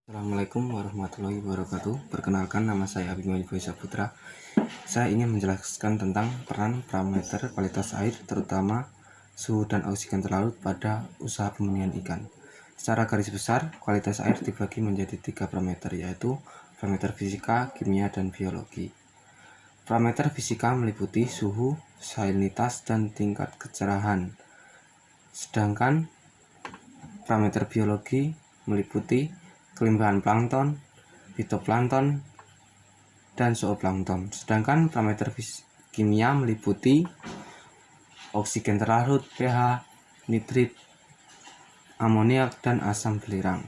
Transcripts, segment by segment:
Assalamualaikum warahmatullahi wabarakatuh. Perkenalkan, nama saya Abimana Boy Saputra. Saya ingin menjelaskan tentang peran parameter kualitas air, terutama suhu dan oksigen terlarut pada usaha pemurnian ikan. Secara garis besar, kualitas air dibagi menjadi 3 parameter, yaitu parameter fisika, kimia, dan biologi. Parameter fisika meliputi suhu, salinitas, dan tingkat kecerahan. Sedangkan parameter biologi meliputi kelimbahan plankton, fitoplankton, dan zooplankton. Sedangkan parameter kimia meliputi oksigen terlarut, pH, nitrit, amoniak, dan asam belerang.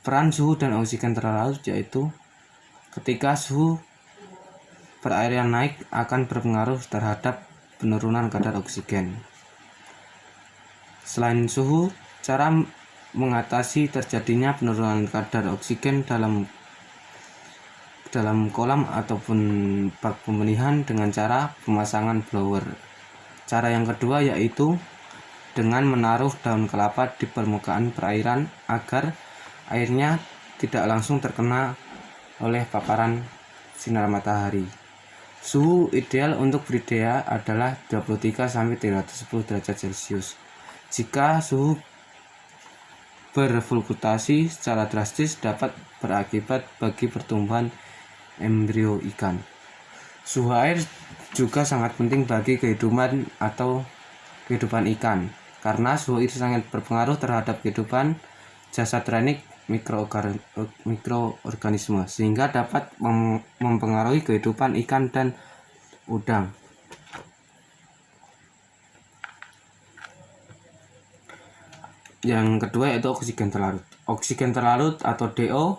Peran suhu dan oksigen terlarut yaitu ketika suhu perairan naik akan berpengaruh terhadap penurunan kadar oksigen. Selain suhu, cara mengatasi terjadinya penurunan kadar oksigen dalam kolam ataupun bak pemilihan dengan cara pemasangan blower. Cara yang kedua yaitu dengan menaruh daun kelapa di permukaan perairan agar airnya tidak langsung terkena oleh paparan sinar matahari. Suhu ideal untuk budidaya adalah 23-310 derajat Celcius. Jika suhu berfluktuasi secara drastis dapat berakibat bagi pertumbuhan embrio ikan. Suhu air juga sangat penting bagi kehidupan ikan, karena suhu itu sangat berpengaruh terhadap kehidupan jasad renik mikroorganisme, sehingga dapat mempengaruhi kehidupan ikan dan udang. Yang kedua yaitu oksigen terlarut. Oksigen terlarut atau DO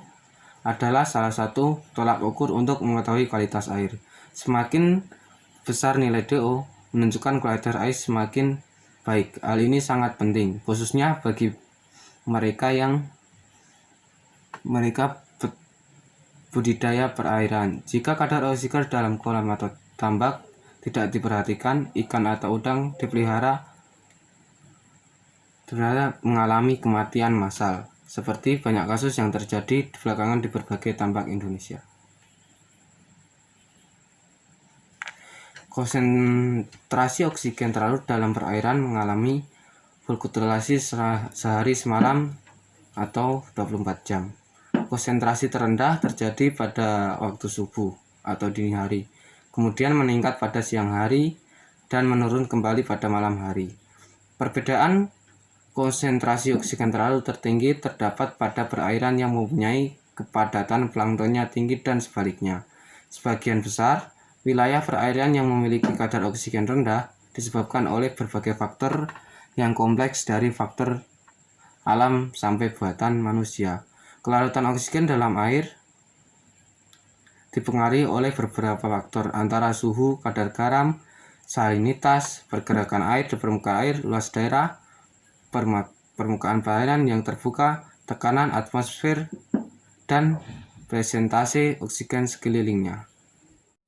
adalah salah satu tolak ukur untuk mengetahui kualitas air. Semakin besar nilai DO menunjukkan kualitas air semakin baik. Hal ini sangat penting, khususnya bagi mereka budidaya perairan. Jika kadar oksigen dalam kolam atau tambak tidak diperhatikan, ikan atau udang dipelihara mengalami kematian massal, seperti banyak kasus yang terjadi di belakangan di berbagai tambak Indonesia. Konsentrasi oksigen terlarut dalam perairan mengalami fluktuasi sehari semalam atau 24 jam. Konsentrasi terendah terjadi pada waktu subuh atau dini hari, kemudian meningkat pada siang hari dan menurun kembali pada malam hari. Perbedaan konsentrasi oksigen terlarut tertinggi terdapat pada perairan yang mempunyai kepadatan planktonnya tinggi dan sebaliknya. Sebagian besar wilayah perairan yang memiliki kadar oksigen rendah disebabkan oleh berbagai faktor yang kompleks, dari faktor alam sampai buatan manusia. Kelarutan oksigen dalam air dipengaruhi oleh beberapa faktor, antara suhu, kadar garam, salinitas, pergerakan air di permukaan air, luas daerah permukaan perairan yang terbuka, tekanan atmosfer, dan presentase oksigen sekelilingnya.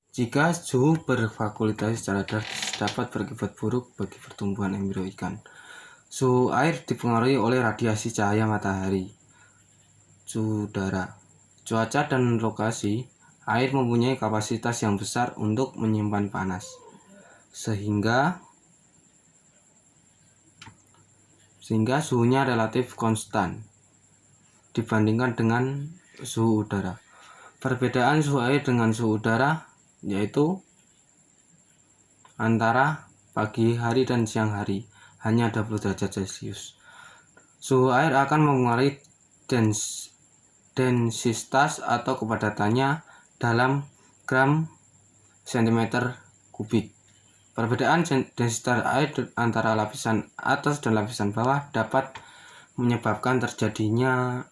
Jika suhu berfluktuasi secara drastis dapat berakibat buruk bagi pertumbuhan embrio ikan. Suhu air dipengaruhi oleh radiasi cahaya matahari, suhu udara, cuaca, dan lokasi. Air mempunyai kapasitas yang besar untuk menyimpan panas, sehingga suhunya relatif konstan dibandingkan dengan suhu udara. Perbedaan suhu air dengan suhu udara yaitu antara pagi hari dan siang hari hanya 20 derajat Celcius. Suhu air akan mempengaruhi densitas atau kepadatannya dalam gram cm kubik. Perbedaan densitas air antara lapisan atas dan lapisan bawah dapat menyebabkan terjadinya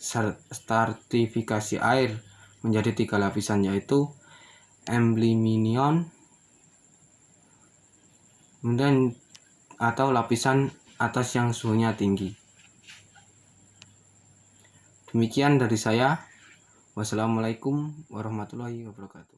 stratifikasi air menjadi 3 lapisan, yaitu embliminion atau lapisan atas yang suhunya tinggi. Demikian dari saya. Wassalamualaikum warahmatullahi wabarakatuh.